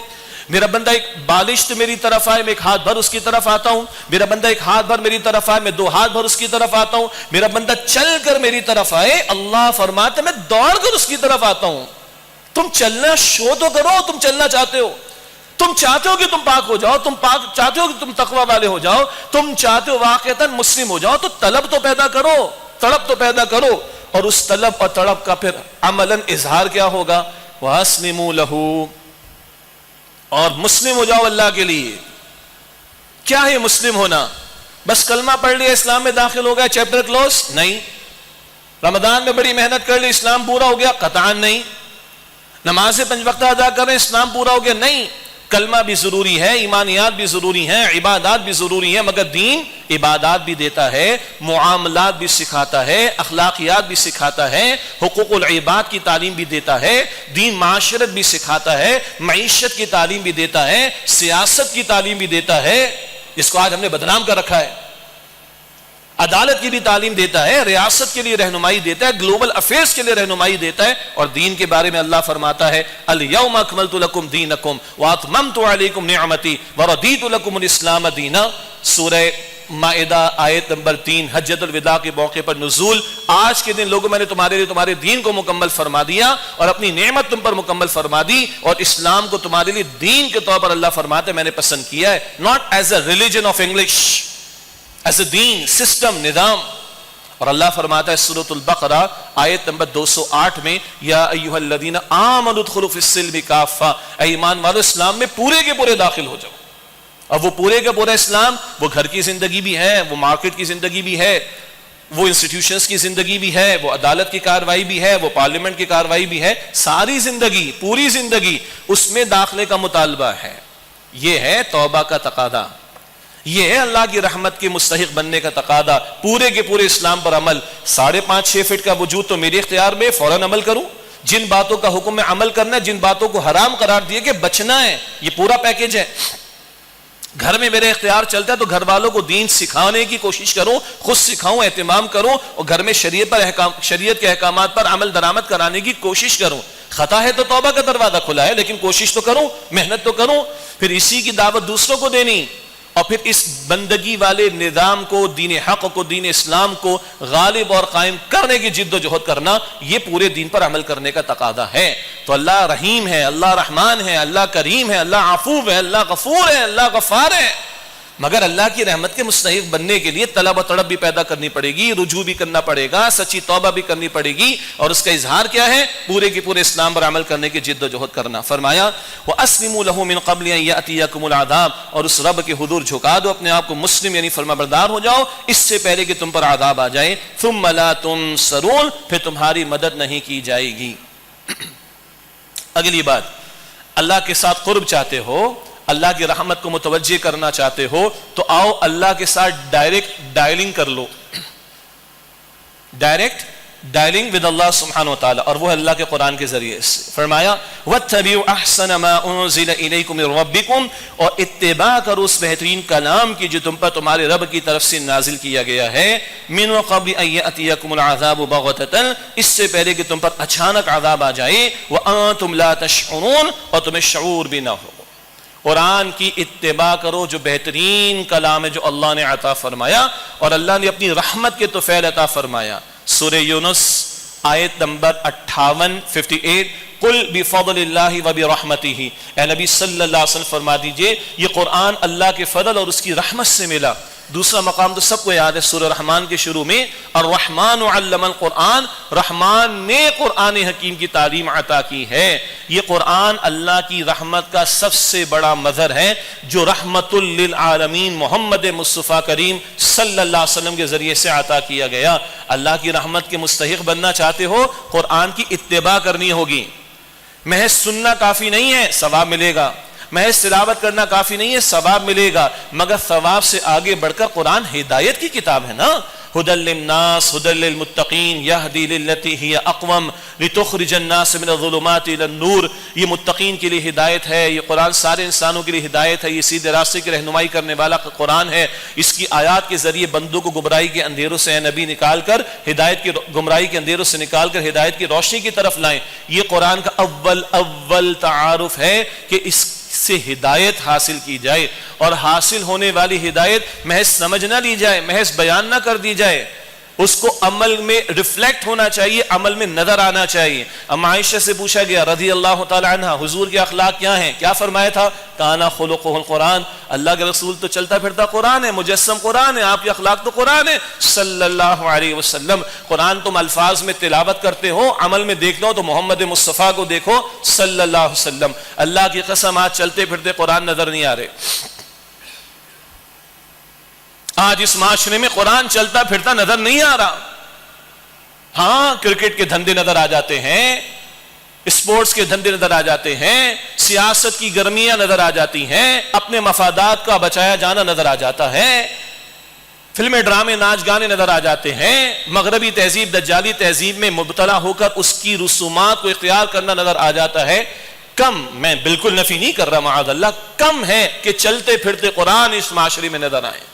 Speaker 1: میرا بندہ ایک بالشت میری طرف آئے، میں ایک ہاتھ بھر اس کی طرف آتا ہوں. میرا بندہ ایک ہاتھ بھر میری طرف آئے، میں 2 ہاتھ بھر اس کی طرف آتا ہوں. میرا بندہ چل کر میری طرف آئے، اللہ فرماتا ہے میں دوڑ کر اس کی طرف آتا ہوں. تم چلنا شو تو کرو، تم چلنا چاہتے ہو، تم چاہتے ہو کہ تم پاک ہو جاؤ، تم چاہتے ہو کہ تم تقوی والے ہو جاؤ، تم چاہتے ہو واقعتاً مسلم ہو جاؤ، تو طلب تو پیدا کرو، طلب تو پیدا کرو. اور اس طلب اور طلب کا پھر عملاً اظہار کیا ہوگا؟ وَأَسْلِمُوا لَهُ، اور مسلم ہو جاؤ اللہ کے لیے. کیا ہے مسلم ہونا؟ بس کلمہ پڑھ لیا اسلام میں داخل ہو گیا، چیپٹر کلوز؟ نہیں. رمضان میں بڑی محنت کر لی اسلام پورا ہو گیا؟ قطعاً نہیں. نمازیں 5 وقت ادا کریں اسلام پورا ہو گیا؟ نہیں. کلمہ بھی ضروری ہے، ایمانیات بھی ضروری ہیں، عبادات بھی ضروری ہیں، مگر دین عبادات بھی دیتا ہے، معاملات بھی سکھاتا ہے، اخلاقیات بھی سکھاتا ہے، حقوق العباد کی تعلیم بھی دیتا ہے، دین معاشرت بھی سکھاتا ہے، معیشت کی تعلیم بھی دیتا ہے، سیاست کی تعلیم بھی دیتا ہے، جس کو آج ہم نے بدنام کر رکھا ہے. عدالت کی بھی تعلیم دیتا ہے، ریاست کے لیے رہنمائی دیتا ہے، گلوبل افیئرز کے لیے رہنمائی دیتا ہے. اور دین کے بارے میں اللہ فرماتا ہے الیوم اکملت لکم دینکم واتممت علیکم نعمتی ورضیت لکم الاسلام دینا. سورہ مائدہ آیت نمبر 3، حجۃ الوداع کے موقع پر نزول. آج کے دن لوگوں میں نے تمہارے لیے تمہارے دین کو مکمل فرما دیا اور اپنی نعمت تم پر مکمل فرما دی، اور اسلام کو تمہارے لیے دین کے طور پر اللہ فرماتا ہے میں نے پسند کیا ہے، not as a religion of English، is a دین، سسٹم، نظام. اور اللہ فرماتا ہے سورۃ البقرہ آیت نمبر 208 میں یا ایھا الذین آمنوا ادخلوا فی السلم کافہ، اے ایمان والو اسلام میں پورے کے پورے داخل ہو جاؤ. اور وہ پورے کا پورا اسلام وہ گھر کی زندگی بھی ہے، وہ مارکیٹ کی زندگی بھی ہے، وہ انسٹیٹیوشنز کی زندگی بھی ہے، وہ عدالت کی کارروائی بھی ہے، وہ پارلیمنٹ کی کارروائی بھی ہے. ساری زندگی، پوری زندگی اس میں داخلے کا مطالبہ ہے. یہ ہے توبہ کا تقاضا، یہ ہے اللہ کی رحمت کے مستحق بننے کا تقاضا. پورے کے پورے اسلام پر عمل. 5.5-6 فٹ کا وجود تو میرے اختیار میں، فوراً عمل کروں. جن باتوں کا حکم میں عمل کرنا ہے، جن باتوں کو حرام قرار دیے کہ بچنا ہے، یہ پورا پیکیج ہے. گھر میں میرے اختیار چلتا ہے تو گھر والوں کو دین سکھانے کی کوشش کروں، خود سکھاؤں، اہتمام کروں، اور گھر میں شریعت کے احکامات پر عمل درآمد کرانے کی کوشش کروں۔ خطا ہے تو توبہ کا دروازہ کھلا ہے، لیکن کوشش تو کروں، محنت تو کروں، پھر اسی کی دعوت دوسروں کو دینی، اور پھر اس بندگی والے نظام کو، دین حق کو، دین اسلام کو غالب اور قائم کرنے کی جد و جہد کرنا، یہ پورے دین پر عمل کرنے کا تقاضا ہے۔ تو اللہ رحیم ہے، اللہ رحمان ہے، اللہ کریم ہے، اللہ عفو ہے، اللہ غفور ہے، اللہ غفار ہے، مگر اللہ کی رحمت کے مستحق بننے کے لیے طلب و طلب بھی پیدا کرنی پڑے گی، رجوع بھی کرنا پڑے گا، سچی توبہ بھی کرنی پڑے گی، اور اس کا اظہار کیا ہے؟ پورے کے پورے اسلام پر عمل کرنے کی جد و جہد کرنا۔ فرمایا وَأَسْلِمُوا لَهُ مِن قَبْلِ أَن يَأْتِيَكُمُ الْعَذَابُ، اور اس رب کے حضور جھکا دو اپنے آپ کو، مسلم یعنی فرما بردار ہو جاؤ اس سے پہلے کہ تم پر عذاب آ جائے، ثُمَّ لَا تُنصَرُونَ، پھر تمہاری مدد نہیں کی جائے گی۔ اگلی بات، اللہ کے ساتھ قرب چاہتے ہو، اللہ کی رحمت کو متوجہ کرنا چاہتے ہو، تو آؤ اللہ کے ساتھ ڈائریکٹ ڈائلنگ کر لو، ڈائریکٹ ڈائلنگ ود اللہ سبحانہ وتعالی، اور وہ اللہ کے قرآن کے ذریعے سے۔ فرمایا وَاتَّبِعُوا أَحْسَنَ مَا أُنزِلَ إِلَيْكُمْ مِن رَبِّكُمْ، اور اتباع کرو اس بہترین کلام کی جو تم پر تمہارے رب کی طرف سے نازل کیا گیا ہے، مِن قَبْلِ أَن يَأْتِيَكُمُ الْعَذَابُ بَغْتَةً، اس سے پہلے کہ تم پر اچانک عذاب آ جائے، وَأَنتُمْ لَا تَشْعُرُونَ، اور تمہیں شعور بھی نہ ہو۔ قرآن کی اتباع کرو جو بہترین کلام ہے جو اللہ نے عطا فرمایا، اور اللہ نے اپنی رحمت کے طفیل عطا فرمایا۔ سورہ یونس آیت نمبر 58 قل بفضل اللہ وبرحمتہ، اے نبی صلی اللہ علیہ وسلم فرما دیجئے یہ قرآن اللہ کے فضل اور اس کی رحمت سے ملا۔ دوسرا مقام تو سب کو یاد ہے، سورہ رحمان کے شروع میں الرحمن علم القرآن، رحمان نے قرآن حکیم کی تعلیم عطا کی ہے۔ یہ قرآن اللہ کی رحمت کا سب سے بڑا مظہر ہے جو رحمت للعالمین محمد مصطفیٰ کریم صلی اللہ علیہ وسلم کے ذریعے سے عطا کیا گیا۔ اللہ کی رحمت کے مستحق بننا چاہتے ہو، قرآن کی اتباع کرنی ہوگی۔ محض سننا کافی نہیں ہے، ثواب ملے گا، محض تلاوت کرنا کافی نہیں ہے، ثواب ملے گا، مگر ثواب سے آگے بڑھ کر قرآن ہدایت کی کتاب ہے نا۔ ہدی للناس ہدی للمتقین یہدی للتی ہی اقوم لتخرج الناس من الظلمات الى النور، یہ متقین کے لیے ہدایت ہے، یہ قرآن سارے انسانوں کے لیے ہدایت ہے، یہ سیدھے راستے کی رہنمائی کرنے والا قرآن ہے۔ اس کی آیات کے ذریعے بندوں کو گمراہی کے اندھیروں سے اے نبی نکال کر ہدایت کی گمراہی کے اندھیروں سے نکال کر ہدایت کی روشنی کی طرف لائیں۔ یہ قرآن کا اول تعارف ہے کہ اس سے ہدایت حاصل کی جائے، اور حاصل ہونے والی ہدایت محض سمجھ نہ لی جائے، محض بیان نہ کر دی جائے، اس کو عمل میں ریفلیکٹ ہونا چاہیے، عمل میں نظر آنا چاہیے۔ ام عائشہ سے پوچھا گیا رضی اللہ تعالی عنہ حضور کے اخلاق کیا ہیں، کیا فرمایا تھا؟ کانا خلقہ القرآن، اللہ کے رسول تو چلتا پھرتا قرآن ہے، مجسم قرآن ہے، آپ کے اخلاق تو قرآن ہے صلی اللہ علیہ وسلم۔ قرآن تم الفاظ میں تلاوت کرتے ہو، عمل میں دیکھنا ہو تو محمد مصطفیٰ کو دیکھو صلی اللہ علیہ وسلم۔ اللہ کی قسم آج چلتے پھرتے قرآن نظر نہیں آ رہے، آج اس معاشرے میں قرآن چلتا پھرتا نظر نہیں آ رہا۔ ہاں کرکٹ کے دھندے نظر آ جاتے ہیں، اسپورٹس کے دھندے نظر آ جاتے ہیں، سیاست کی گرمیاں نظر آ جاتی ہیں، اپنے مفادات کا بچایا جانا نظر آ جاتا ہے، فلمیں ڈرامے ناچ گانے نظر آ جاتے ہیں، مغربی تہذیب دجالی تہذیب میں مبتلا ہو کر اس کی رسومات کو اختیار کرنا نظر آ جاتا ہے۔ کم، میں بالکل نفی نہیں کر رہا معاذ اللہ، کم ہے کہ چلتے پھرتے قرآن اس معاشرے میں نظر آئے۔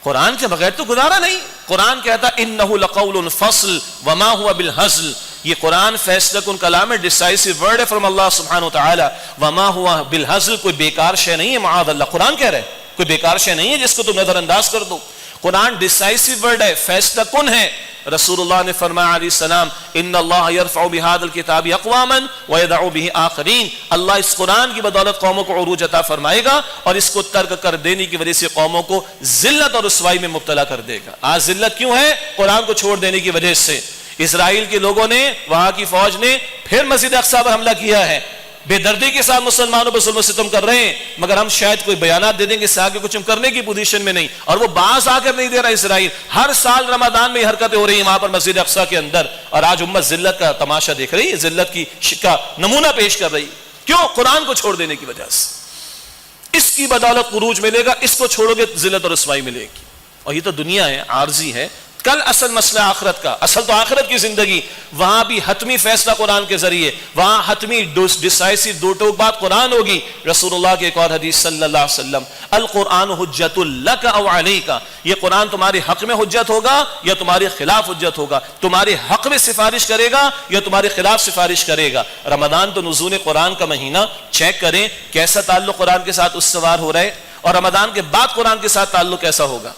Speaker 1: قرآن کے بغیر تو گزارا نہیں۔ قرآن کہتا انہ لقول فصل وما هو بالهزل، یہ قرآن فیصلہ کن کلام ہے، ڈیسائسو ورڈ ہے فرام اللہ سبحانہ وتعالی، وما هو بالهزل، کوئی بیکار شے نہیں ہے معاذ اللہ۔ قرآن کہہ رہے کوئی بیکار شے نہیں ہے جس کو تم نظر انداز کر دو۔ قرآن ڈیسائسو ورڈ ہے، فیصلہ کن ہے۔ رسول اللہ نے فرمایا علیہ السلام ان اللہ یرفع بهذا الكتاب اقواما ويدع به آخرین، اللہ اس قرآن کی بدولت قوموں کو عروج عطا فرمائے گا، اور اس کو ترک کر دینے کی وجہ سے قوموں کو ذلت اور رسوائی میں مبتلا کر دے گا۔ آج ذلت کیوں ہے؟ قرآن کو چھوڑ دینے کی وجہ سے۔ اسرائیل کے لوگوں نے، وہاں کی فوج نے پھر مسجد اقصی پر حملہ کیا ہے، بے دردی کے ساتھ مسلمانوں پر ظلم و ستم کر رہے ہیں، مگر ہم شاید کوئی بیانات دے دیں گے، اس سے آگے کچھ ہم کرنے کی پوزیشن میں نہیں، اور وہ باز آ کر نہیں دے رہا اسرائیل۔ ہر سال رمضان میں حرکتیں ہو رہی ہیں وہاں پر مسجد اقصی کے اندر، اور آج امت ذلت کا تماشا دیکھ رہی ہے، ذلت کی کا نمونہ پیش کر رہی۔ کیوں؟ قرآن کو چھوڑ دینے کی وجہ سے۔ اس کی بدولت عروج ملے گا، اس کو چھوڑو گے ذلت اور رسوائی ملے گی، اور یہ تو دنیا ہے، عارضی ہے، کل اصل مسئلہ آخرت کا، اصل تو آخرت کی زندگی، وہاں بھی حتمی فیصلہ قرآن کے ذریعے، وہاں حتمی ڈیسائسو دو ٹوک بات قرآن ہوگی۔ رسول اللہ کی ایک اور حدیث صلی اللہ علیہ وسلم، القرآن حجت لک او علیک، یہ قرآن تمہارے حق میں حجت ہوگا یا تمہارے خلاف حجت ہوگا، تمہارے حق میں سفارش کرے گا یا تمہارے خلاف سفارش کرے گا۔ رمضان تو نزول قرآن کا مہینہ، چیک کریں کیسا تعلق قرآن کے ساتھ استوار ہو رہا ہے، اور رمضان کے بعد قرآن کے ساتھ تعلق کیسا ہوگا؟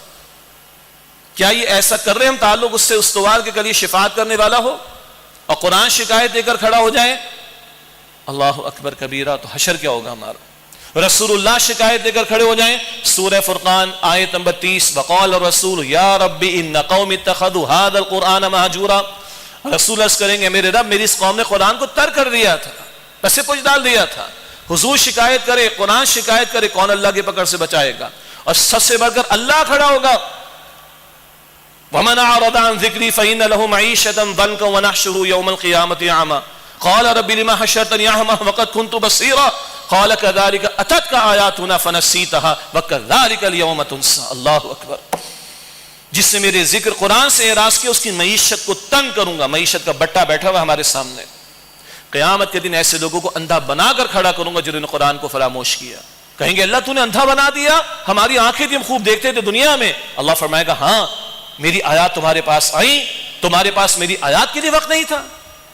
Speaker 1: کیا یہ ایسا کر رہے ہم تعلق اس سے استوار کے کل یہ شفاعت کرنے والا ہو اور قرآن شکایت دے کر کھڑا ہو جائے؟ اللہ اکبر کبیرہ، تو حشر کیا ہوگا ہمارا؟ رسول اللہ شکایت دے کر کھڑے ہو جائیں، سورہ فرقان آیت نمبر 30، وقال الرسول یا ربی ان قوم اتخذوا هذا القرآن مہجورا، رسول عرض کریں گے میرے رب میری اس قوم نے قرآن کو ترک کر دیا تھا، پس پوچھ ڈال دیا تھا۔ حضور شکایت کرے، قرآن شکایت کرے، کون اللہ کی پکڑ سے بچائے گا؟ اور سب سے بڑھ کر اللہ کھڑا ہوگا، وَمَنْ أَعْرَضَ عَنْ ذِكْرِي فَإِنَّ لَهُ مَعِيشَةً ضَنْكًا وَنَحْشُرُهُ يَوْمَ الْقِيَامَةِ أَعْمَى قَالَ رَبِّ لِمَ حَشَرْتَنِي أَعْمَى وَقَدْ كُنْتُ بَصِيرًا قَالَ كَذَلِكَ أَتَتْكَ آيَاتُنَا فَنَسِيتَهَا وَكَذَلِكَ الْيَوْمَ تُنسَى۔ اللہ اکبر، جس نے میرے ذکر قرآن سے اعراض کیا اس کی معیشت کو تنگ کروں گا۔ معیشت کا بٹا بیٹھا ہوا ہمارے سامنے، قیامت کے دن ایسے لوگوں کو اندھا بنا کر کھڑا کروں گا جنہوں نے قرآن کو فراموش کیا۔ کہیں گے اللہ تو نے اندھا بنا دیا، ہماری آنکھیں تھی ہم خوب دیکھتے تھے دنیا میں۔ اللہ فرمائے گا ہاں میری آیات تمہارے پاس آئیں، تمہارے پاس میری آیات کے لیے وقت نہیں تھا،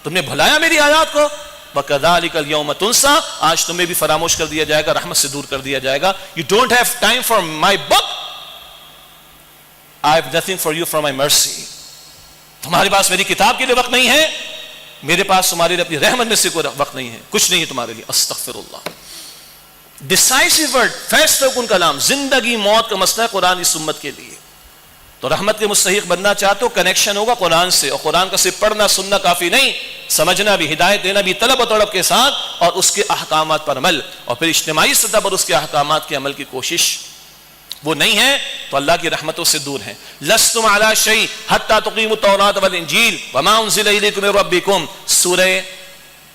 Speaker 1: تم نے بھلایا میری آیات کو۔ وَكَذَلِكَ الْيَوْمَ تُنسَى، آج تمہیں بھی فراموش کر دیا جائے گا، رحمت سے دور کر دیا جائے گا۔ You don't have time for my book, I have nothing for you for my mercy۔ تمہارے پاس میری کتاب کے لیے وقت نہیں ہے، میرے پاس تمہارے لیے اپنی رحمت میں سے کوئی وقت نہیں ہے، کچھ نہیں ہے تمہارے لیے۔ استغفر اللہ۔ ڈیسائسو ورڈ، فیصلہ کن کلام، زندگی موت کا مسئلہ ہے قرآن اس امت کے لیے۔ تو رحمت کے مستحق بننا چاہتے ہو، کنیکشن ہوگا قرآن سے، اور قرآن کا صرف پڑھنا سننا کافی نہیں، سمجھنا بھی، ہدایت دینا بھی طلب و طلب کے ساتھ، اور اس کے احکامات پر عمل، اور پھر اجتماعی سطح پر اس کے احکامات کے عمل کی کوشش۔ وہ نہیں ہے تو اللہ کی رحمتوں سے دور ہیں۔ لستم علی شیء حتی تقیموا التوراۃ والانجیل وما انزل الیکم من ربکم، سورہ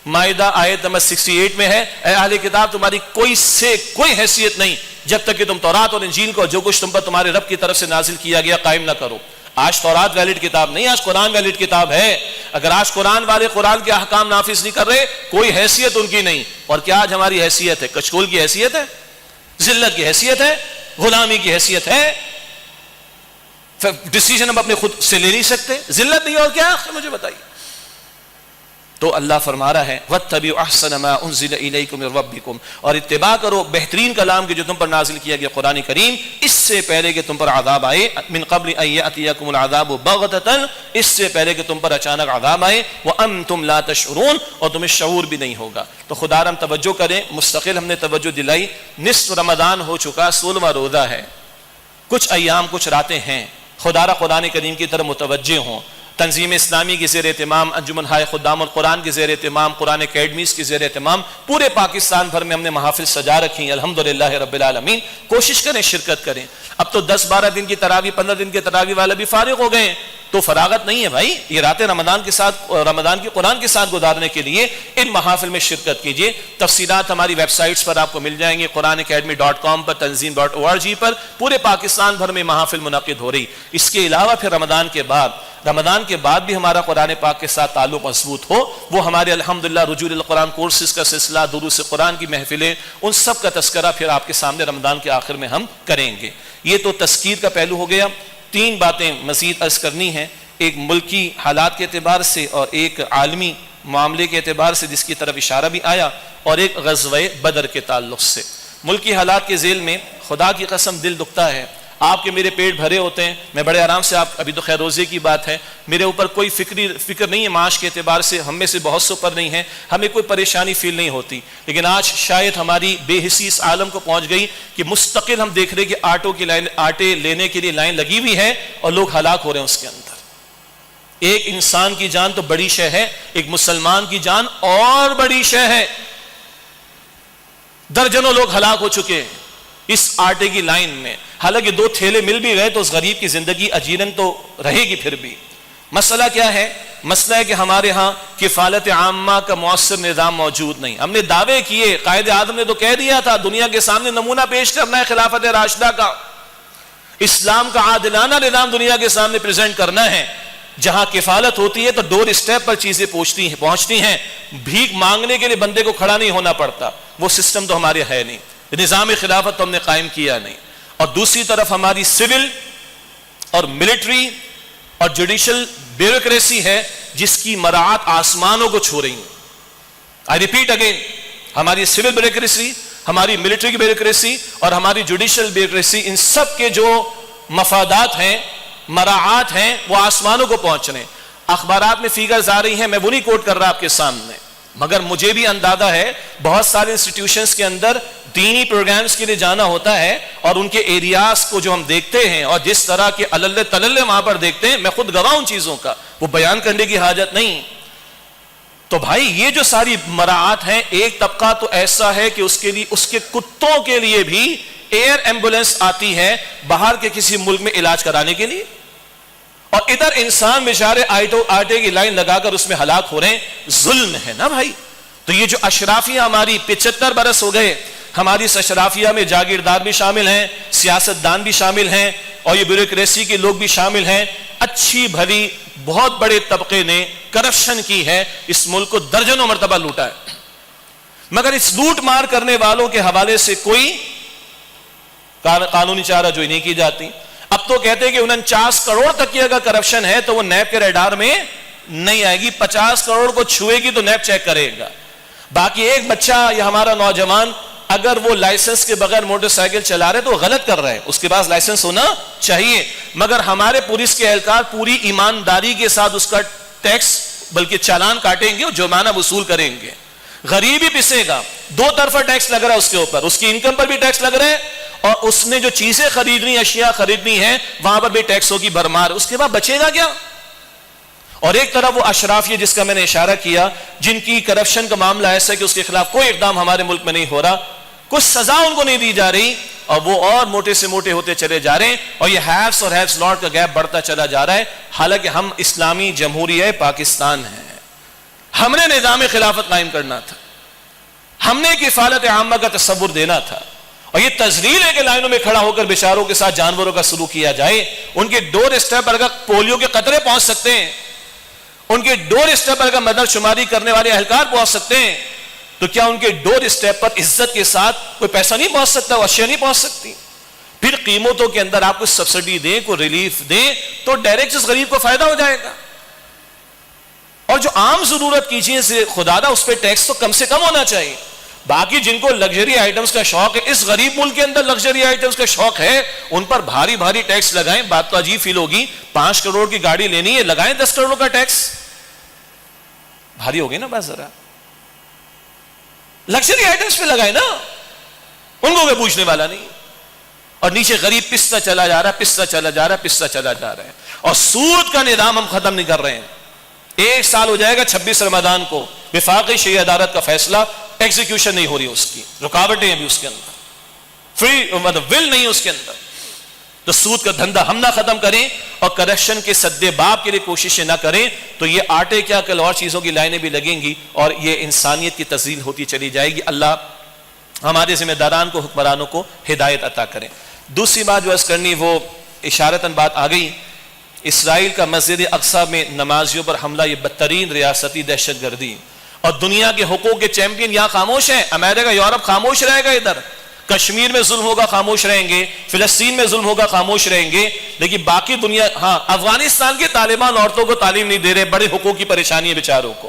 Speaker 1: مائدہ آیت نمبر 68 میں ہے، اے اہل کتاب تمہاری کوئی سے کوئی حیثیت نہیں جب تک کہ تم تورات اور انجیل کو جو کچھ تم پر تمہارے رب کی طرف سے نازل کیا گیا قائم نہ کرو۔ آج تورات ویلڈ کتاب نہیں، آج قرآن ویلڈ کتاب ہے۔ اگر آج قرآن والے قرآن کے احکام نافذ نہیں کر رہے، کوئی حیثیت ان کی نہیں۔ اور کیا آج ہماری حیثیت ہے؟ کچکول کی حیثیت ہے، ذلت کی حیثیت ہے، غلامی کی حیثیت ہے، ڈیسیژن ہم اپنے خود سے لے نہیں سکتے، ذلت نہیں اور کیا؟ مجھے بتائیے۔ تو اللہ فرما رہا ہے وَاتَّبِعُوا أَحْسَنَ مَا أُنزِلَ إِلَيْكُم مِّن رَّبِّكُم، اور اتباع کرو بہترین کلام کے جو تم پر نازل کیا گیا قرآن کریم، اس سے پہلے کہ تم پر عذاب آئے، من قبل ان یأتیکم العذاب بغتۃ، اس سے پہلے کہ تم پر اچانک عذاب آئے، وانتم لا تشعرون، اور تمہیں شعور بھی نہیں ہوگا۔ تو خدا ہم توجہ کریں، مستقل ہم نے توجہ دلائی، نصف رمضان ہو چکا، 16واں روزہ ہے، کچھ ایام کچھ راتیں ہیں، خدا را قرآن کریم کی طرف متوجہ ہوں۔ تنظیم اسلامی کی زیر اہتمام، انجمن ہائے خدام القرآن کی زیر اہتمام، قرآن اکیڈمیز کی زیر اہتمام، پورے پاکستان بھر میں ہم نے محافل سجا رکھی ہیں، الحمدللہ رب العالمین۔ کوشش کریں، شرکت کریں۔ اب تو 10-12 دن کی تراویح، 15 دن کے تراویح والا بھی فارغ ہو گئے ہیں، تو فراغت نہیں ہے بھائی، یہ راتیں رمضان کے ساتھ، رمضان کی قرآن کے ساتھ گزارنے کے لیے ان محافل میں شرکت کیجیے۔ تفصیلات ہماری ویب سائٹس پر آپ کو مل جائیں گے، قرآنacademy.com پر، تنظیم.org پر، پورے پاکستان بھر میں محافل منعقد ہو رہی۔ اس کے علاوہ پھر رمضان کے بعد بھی ہمارا قرآن پاک کے ساتھ تعلق مضبوط ہو، وہ ہمارے الحمدللہ رجوع القرآن کورسز کا سلسلہ، دروس قرآن کی محفلیں، ان سب کا تذکرہ پھر آپ کے سامنے رمضان کے آخر میں ہم کریں گے۔ یہ تو تذکیر کا پہلو ہو گیا۔ 3 باتیں مزید عرض کرنی ہیں، ایک ملکی حالات کے اعتبار سے اور ایک عالمی معاملے کے اعتبار سے جس کی طرف اشارہ بھی آیا، اور ایک غزوہ بدر کے تعلق سے۔ ملکی حالات کے ذیل میں خدا کی قسم دل دکھتا ہے، آپ کے میرے پیٹ بھرے ہوتے ہیں، میں بڑے آرام سے، آپ ابھی تو خیر روزے کی بات ہے، میرے اوپر کوئی فکر نہیں ہے معاش کے اعتبار سے، ہم میں سے بہت سے اوپر نہیں ہے، ہمیں کوئی پریشانی فیل نہیں ہوتی، لیکن آج شاید ہماری بے حسی اس عالم کو پہنچ گئی کہ مستقل ہم دیکھ رہے کہ آٹے لینے کے لیے لائن لگی ہوئی ہے اور لوگ ہلاک ہو رہے ہیں اس کے اندر۔ ایک انسان کی جان تو بڑی شے ہے، ایک مسلمان کی جان اور بڑی شے ہے۔ درجنوں لوگ ہلاک ہو چکے ہیں اس آٹے کی لائن میں، حالانکہ 2 تھیلے مل بھی گئے تو اس غریب کی زندگی اجیرن تو رہے گی پھر بھی۔ مسئلہ کیا ہے؟ مسئلہ ہے کہ ہمارے ہاں کفالت عامہ کا مؤثر نظام موجود نہیں۔ ہم نے دعوے کیے، قائد اعظم نے تو کہہ دیا تھا دنیا کے سامنے نمونہ پیش کرنا ہے خلافت راشدہ کا، اسلام کا عادلانہ نظام دنیا کے سامنے پریزنٹ کرنا ہے، جہاں کفالت ہوتی ہے تو ڈور اسٹیپ پر چیزیں پہنچتی ہیں، بھیک مانگنے کے لیے بندے کو کھڑا نہیں ہونا پڑتا، وہ سسٹم تو ہمارے ہے نہیں، نظام خلافت تو ہم نے قائم کیا نہیں. اور دوسری طرف ہماری سول اور ملٹری اور جوڈیشل بیوروکریسی ہے جس کی مراعات آسمانوں کو چھو رہی ہیں. آئی ریپیٹ اگین، ہماری سول بیوروکریسی، ہماری ملٹری کی بیوروکریسی اور ہماری جوڈیشل بیوروکریسی، ان سب کے جو مفادات ہیں، مراعات ہیں، وہ آسمانوں کو پہنچ رہے ہیں. اخبارات میں فیگرز آ رہی ہیں، میں وہ نہیں کوٹ کر رہا آپ کے سامنے، مگر مجھے بھی اندازہ ہے بہت سارے انسٹیٹیوشنز کے اندر دینی پروگرامز کے لیے جانا ہوتا ہے، اور ان کے ایریاز کو جو ہم دیکھتے ہیں اور جس طرح کے علل تلل وہاں پر دیکھتے ہیں، میں خود گواہ ان چیزوں کا، وہ بیان کرنے کی حاجت نہیں. تو بھائی یہ جو ساری مراعات ہیں، ایک طبقہ تو ایسا ہے کہ اس کے لیے، اس کے کتوں کے لیے بھی ایئر ایمبولینس آتی ہے باہر کے کسی ملک میں علاج کرانے کے لیے، اور ادھر انسان بیچارے آٹے کی لائن لگا کر اس میں ہلاک ہو رہے ہیں. ظلم ہے نا بھائی. تو یہ جو اشرافیہ ہماری 75 برس ہو گئے، ہماری اس اشرافیہ میں جاگیردار بھی شامل ہیں، سیاستدان بھی شامل ہیں، اور یہ بیوروکریسی کے لوگ بھی شامل ہیں. اچھی بھلی بہت بڑے طبقے نے کرپشن کی ہے، اس ملک کو درجنوں مرتبہ لوٹا ہے، مگر اس لوٹ مار کرنے والوں کے حوالے سے کوئی قانونی چارہ جوئی نہیں کی جاتی. اب تو کہتے ہیں کہ 49 کروڑ تک کی اگر کرپشن ہے تو وہ نیب کے ریڈار میں نہیں آئے گی، 50 کروڑ کو چھوئے گی تو نیب چیک کرے گا. باقی ایک بچہ یا ہمارا نوجوان اگر وہ لائسنس کے بغیر موٹر سائیکل چلا رہے تو وہ غلط کر رہے ہیں، اس کے پاس لائسنس ہونا چاہیے. مگر ہمارے پولیس کے اہلکار پوری ایمانداری کے ساتھ اس کا ٹیکس بلکہ چالان کاٹیں گے اور جرمانہ وصول کریں گے. غریب ہی پسے گا، دو طرفہ ٹیکس لگ رہا ہے اس کے اوپر، اس کی انکم پر بھی ٹیکس لگ رہا ہے اور اس نے جو چیزیں خریدنی، اشیاء خریدنی ہیں وہاں پر بھی ٹیکسوں کی بھرمار. اس کے بعد بچے گا کیا؟ اور ایک طرف وہ اشرافیہ جس کا میں نے اشارہ کیا، جن کی کرپشن کا معاملہ ایسا ہے کہ اس کے خلاف کوئی اقدام ہمارے ملک میں نہیں ہو رہا، کچھ سزا ان کو نہیں دی جا رہی، اور وہ اور موٹے سے موٹے ہوتے چلے جا رہے ہیں، اور یہ ہیوس اور ہیوس ناٹ کا گیپ بڑھتا چلا جا رہا ہے. حالانکہ ہم اسلامی جمہوریہ پاکستان ہیں، ہم نے نظام خلافت قائم کرنا تھا، ہم نے کفالت عامہ کا تصور دینا تھا، اور یہ تذلیل ہے کہ لائنوں میں کھڑا ہو کر بیچاروں کے ساتھ جانوروں کا سلوک کیا جائے. ان کے ڈور اسٹیپ پر اگر پولیو کے قطرے پہنچ سکتے ہیں، ان کے ڈور اسٹیپ پر اگر مدد شماری کرنے والے اہلکار پہنچ سکتے ہیں، تو کیا ان کے ڈور اسٹیپ پر عزت کے ساتھ کوئی پیسہ نہیں پہنچ سکتا، وہ اشیاء نہیں پہنچ سکتی؟ پھر قیمتوں کے اندر آپ کو سبسڈی دیں، کوئی ریلیف دیں تو ڈائریکٹ اس غریب کو فائدہ ہو جائے گا. اور جو عام ضرورت کی چیزیں خدا دا، اس پہ ٹیکس تو کم سے کم ہونا چاہیے. باقی جن کو لگژری آئٹمز کا شوق ہے، اس غریب ملک کے اندر لگژری آئٹمز کا شوق ہے، ان پر بھاری بھاری ٹیکس لگائیں. بات تو عجیب فیل ہوگی، 5 کروڑ کی گاڑی لینی ہے، لگائیں 10 کروڑ کا ٹیکس. بھاری ہوگی نا بات ذرا. لگژری آئٹمز پہ لگائیں نا، ان کو کوئی پوچھنے والا نہیں. اور نیچے غریب پستا چلا جا رہا ہے، پستا چلا جا رہا ہے، پستا چلا جا رہا ہے. اور سود کا نظام ہم ختم نہیں کر رہے ہیں. 1 سال ہو جائے گا 26 رمضان کو، وفاقی شرعی عدالت کا فیصلہ، ایگزیکیوشن نہیں ہو رہی، اس کی رکاوٹیں ہیں بھی اس کے اندر، فری مطلب ول نہیں ہے اس کے اندر. تو سود کا دھندا ہم نہ ختم کریں اور کرپشن کے سدے باب کے لیے کوششیں نہ کریں تو یہ آٹے کیا کل اور چیزوں کی لائنیں بھی لگیں گی اور یہ انسانیت کی تزلیل ہوتی چلی جائے گی. اللہ ہمارے ذمہ داران کو، حکمرانوں کو ہدایت عطا کریں. دوسری بات جو عرض کرنی، وہ اشارتاً بات آ گئی، اسرائیل کا مسجد اقصی میں نمازیوں پر حملہ، یہ بدترین ریاستی دہشت گردی. اور دنیا کے حقوق کے چیمپئن یہاں خاموش ہیں، امریکہ یورپ خاموش رہے گا، ادھر کشمیر میں ظلم ہوگا خاموش رہیں گے، فلسطین میں ظلم ہوگا خاموش رہیں گے، لیکن باقی دنیا، ہاں افغانستان کے طالبان عورتوں کو تعلیم نہیں دے رہے، بڑے حقوق کی پریشانی ہے بیچاروں کو،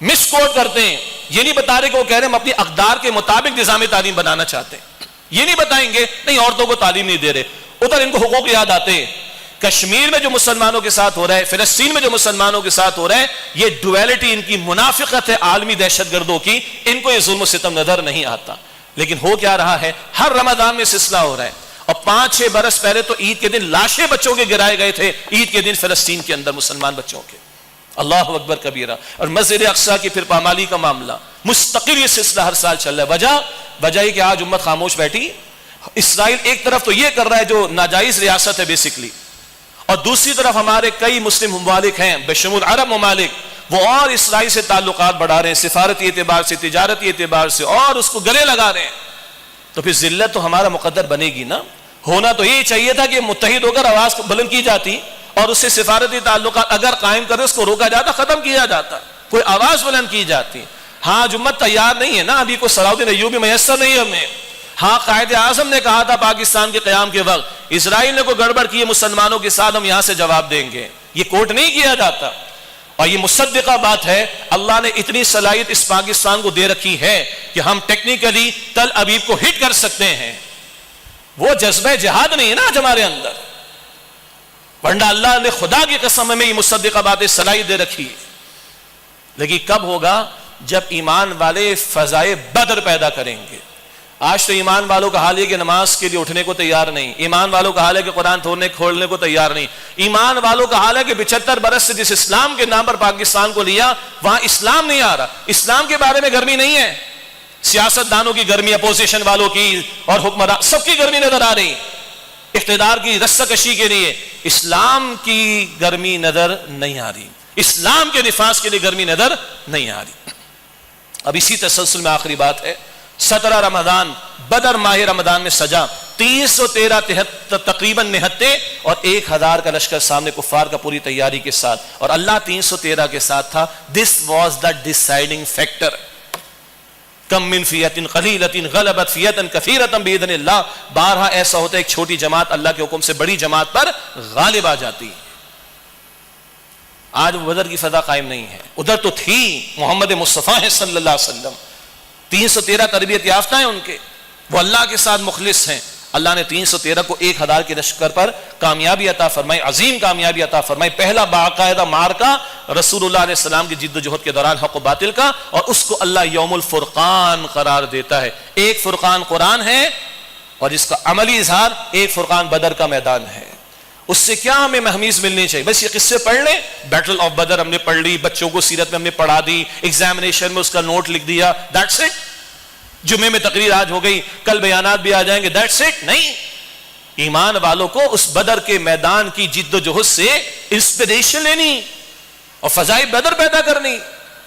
Speaker 1: مس کوٹ کرتے ہیں. یہ نہیں بتا رہے کہ وہ کہہ رہے ہیں ہم اپنی اقدار کے مطابق نظام تعلیم بنانا چاہتے ہیں، یہ نہیں بتائیں گے نہیں عورتوں کو تعلیم نہیں دے رہے، ادھر ان کو حقوق یاد آتے ہیں. کشمیر میں جو مسلمانوں کے ساتھ ہو رہا ہے، فلسطین میں جو مسلمانوں کے ساتھ ہو رہا ہے، یہ ڈویلٹی ان کی منافقت ہے عالمی دہشت گردوں کی، ان کو یہ ظلم و ستم نظر نہیں آتا. لیکن ہو کیا رہا ہے، ہر رمضان میں سلسلہ ہو رہا ہے. اور 5-6 برس پہلے تو عید کے دن لاشیں بچوں کے گرائے گئے تھے، عید کے دن فلسطین کے اندر مسلمان بچوں کے. اللہ اکبر کبیرہ. اور مسجد اقصی کی پھر پامالی کا معاملہ، مستقل یہ سلسلہ ہر سال چل رہا ہے. وجہ یہ کہ آج امت خاموش بیٹھی. اسرائیل ایک طرف تو یہ کر رہا ہے جو ناجائز ریاست ہے بیسکلی، اور دوسری طرف ہمارے کئی مسلم ممالک ہیں بشمول عرب ممالک، وہ اور اسرائیل سے تعلقات بڑھا رہے ہیں، سفارتی اعتبار سے، تجارتی اعتبار سے، اور اس کو گلے لگا رہے ہیں. تو پھر ذلت تو ہمارا مقدر بنے گی نا. ہونا تو یہ چاہیے تھا کہ متحد ہو کر آواز بلند کی جاتی اور اس سے سفارتی تعلقات اگر قائم کرے اس کو روکا جاتا، ختم کیا جاتا، کوئی آواز بلند کی جاتی. ہاں جمت تیار نہیں ہے نا ابھی، کو صلاح الدین ایوبی میسر نہیں ہمیں. ہاں قائد اعظم نے کہا تھا پاکستان کے قیام کے وقت اسرائیل نے کوئی گڑبڑ کی ہے مسلمانوں کے ساتھ، ہم یہاں سے جواب دیں گے. یہ کوٹ نہیں کیا جاتا. اور یہ مصدقہ بات ہے، اللہ نے اتنی صلاحیت اس پاکستان کو دے رکھی ہے کہ ہم ٹیکنیکلی تل ابیب کو ہٹ کر سکتے ہیں. وہ جذبہ جہاد نہیں ہے نا آج ہمارے اندر، ورنہ اللہ نے خدا کی قسم میں یہ مصدقہ باتیں صلاحیت دے رکھی. لیکن کب ہوگا؟ جب ایمان والے فضائے بدر پیدا کریں گے. آج تو ایمان والوں کا حال ہے کہ نماز کے لیے اٹھنے کو تیار نہیں، ایمان والوں کا حال ہے کہ قرآن کھولنے کو تیار نہیں، ایمان والوں کا حال ہے کہ 75 برس سے جس اسلام کے نام پر پاکستان کو لیا وہاں اسلام نہیں آ رہا. اسلام کے بارے میں گرمی نہیں ہے، سیاست دانوں کی گرمی، اپوزیشن والوں کی اور حکمران سب کی گرمی نظر آ رہی. اقتدار کی رسہ کشی کے لیے اسلام کی گرمی نظر نہیں آ رہی، اسلام کے نفاذ کے لیے گرمی نظر نہیں آ رہی. اب اسی تسلسل میں آخری بات ہے، 17 رمضان بدر ماہ رمضان میں سجا، 313 تقریباً نہتے اور 1000 کا لشکر سامنے کفار کا پوری تیاری کے ساتھ، اور اللہ 313 کے ساتھ تھا. This was the ڈیسائیڈنگ factor. کم من فیۃ قلیلۃ غلبت فیۃ کثیرۃ باذن اللہ. بارہا ایسا ہوتا ہے ایک چھوٹی جماعت اللہ کے حکم سے بڑی جماعت پر غالب آ جاتی. آج بدر کی فضا قائم نہیں ہے. ادھر تو تھی محمد مصطفیٰ ہے صلی اللہ علیہ وسلم، 313 تربیت یافتہ ہیں ان کے، وہ اللہ کے ساتھ مخلص ہیں. اللہ نے 313 کو 1000 کے لشکر پر کامیابی عطا فرمائی، عظیم کامیابی عطا فرمائی. پہلا باقاعدہ مارکا رسول اللہ علیہ السلام کی جد و جہد کے دوران حق و باطل کا، اور اس کو اللہ یوم الفرقان قرار دیتا ہے. ایک فرقان قرآن ہے اور اس کا عملی اظہار ایک فرقان بدر کا میدان ہے. اس سے کیا ہمیں محمیز ملنی چاہیے؟ بس یہ قصے پڑھ لیں. بیٹل آف بدر ہم نے پڑھ لی، بچوں کو سیرت میں ہم نے پڑھا دی، ایگزامینیشن میں اس کا نوٹ لکھ دیا، دیٹس اٹ. جمعے میں تقریر آج ہو گئی، کل بیانات بھی آ جائیں گے، دیٹس اٹ. نہیں، ایمان والوں کو اس بدر کے میدان کی جد و جہد سے انسپریشن لینی اور فضائے بدر پیدا کرنی.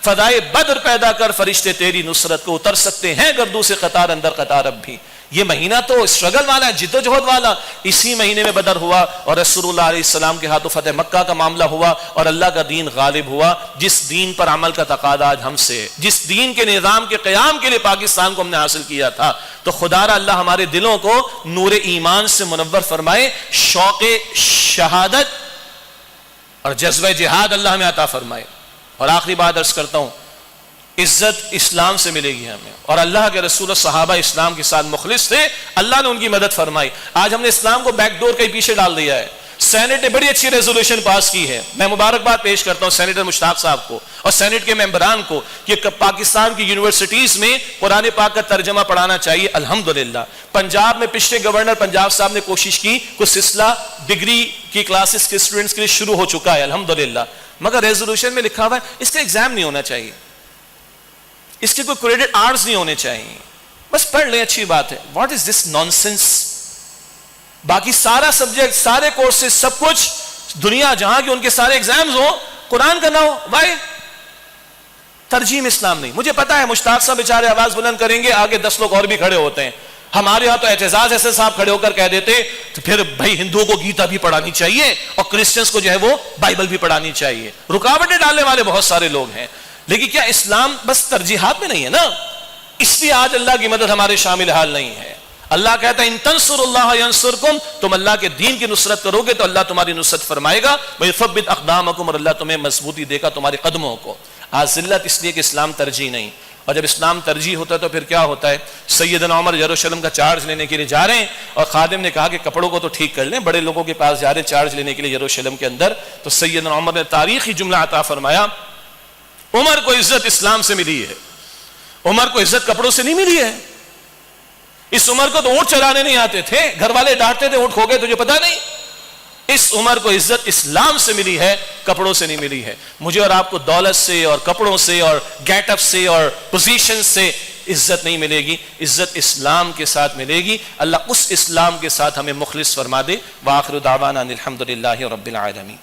Speaker 1: فضائے بدر پیدا کر فرشتے تیری نصرت کو اتر سکتے ہیں گردوں سے قطار اندر قطار. اب بھی یہ مہینہ تو اسٹرگل والا ہے، جد و جہد والا. اسی مہینے میں بدر ہوا اور رسول اللہ علیہ السلام کے ہاتھوں فتح مکہ کا معاملہ ہوا اور اللہ کا دین غالب ہوا. جس دین پر عمل کا تقاضا آج ہم سے، جس دین کے نظام کے قیام کے لیے پاکستان کو ہم نے حاصل کیا تھا، تو خدا را اللہ ہمارے دلوں کو نور ایمان سے منور فرمائے، شوق شہادت اور جذبہ جہاد اللہ ہمیں عطا فرمائے. اور آخری بات عرض کرتا ہوں، عزت اسلام سے ملے گی ہمیں، اور اللہ کے رسول صحابہ اسلام کے ساتھ مخلص تھے، اللہ نے ان کی مدد فرمائی. آج ہم نے اسلام کو بیک ڈور کے پیچھے ڈال دیا ہے. سینٹ نے بڑی اچھی ریزولوشن پاس کی ہے، میں مبارکباد پیش کرتا ہوں سینیٹر مشتاق صاحب کو اور سینٹ کے ممبران کو کہ پاکستان کی یونیورسٹیز میں قرآن پاک کا ترجمہ پڑھانا چاہیے. الحمدللہ پنجاب میں پچھلے گورنر پنجاب صاحب نے کوشش کی، کچھ سلسلہ ڈگری کی کلاسز کے اسٹوڈنٹس کے لیے شروع ہو چکا ہے الحمدللہ، مگر ریزولوشن میں لکھا ہوا ہے اس کا ایگزام نہیں ہونا چاہیے، اس کے کوئی کریڈٹ آرٹس نہیں ہونے چاہیے. بس پڑھ لیں، اچھی بات ہے. What is this nonsense? باقی سارا سبجیکٹ، سارے کورسز، سب کچھ دنیا جہاں کے ان کے سارے ایگزامز ہو، قرآن کا نہ ہو. وائی؟ ترجیم اسلام نہیں. مجھے پتا ہے مشتاق صاحب بیچارے آواز بلند کریں گے، آگے 10 لوگ اور بھی کھڑے ہوتے ہیں. ہمارے یہاں تو اعتزاز ایسے صاحب کھڑے ہو کر کہہ دیتے تو پھر بھائی ہندوؤں کو گیتا بھی پڑھانی چاہیے اور کرسچنس کو جو ہے وہ بائبل بھی پڑھانی چاہیے. رکاوٹیں ڈالنے والے بہت سارے لوگ ہیں، لیکن کیا اسلام بس ترجیحات میں نہیں ہے نا؟ اس لیے آج اللہ کی مدد ہمارے شامل حال نہیں ہے. اللہ کہتا ہے ان تنصر اللہ ینصرکم، تم اللہ کے دین کی نصرت کرو گے تو اللہ تمہاری نصرت فرمائے گا. ویثبت اقدامکم، اور اللہ تمہیں مضبوطی دے گا تمہارے قدموں کو. آج ذلت اس لیے کہ اسلام ترجیح نہیں، اور جب اسلام ترجیح ہوتا ہے تو پھر کیا ہوتا ہے؟ سیدنا عمر یروشلم کا چارج لینے کے لیے جا رہے ہیں اور خادم نے کہا کہ کپڑوں کو تو ٹھیک کر لیں، بڑے لوگوں کے پاس جا رہے ہیں چارج لینے کے لیے یروشلم کے اندر. تو سیدنا عمر نے تاریخی جملہ عطا فرمایا، عمر کو عزت اسلام سے ملی ہے، عمر کو عزت کپڑوں سے نہیں ملی ہے. اس عمر کو تو اونٹ چلانے نہیں آتے تھے، گھر والے ڈانٹتے تھے اونٹ کھو گئے تجھے پتا نہیں. اس عمر کو عزت اسلام سے ملی ہے، کپڑوں سے نہیں ملی ہے. مجھے اور آپ کو دولت سے اور کپڑوں سے اور گیٹ اپ سے اور پوزیشن سے عزت نہیں ملے گی، عزت اسلام کے ساتھ ملے گی. اللہ اس اسلام کے ساتھ ہمیں مخلص فرما دے. وآخر دعوانا الحمدللہ رب العالمین.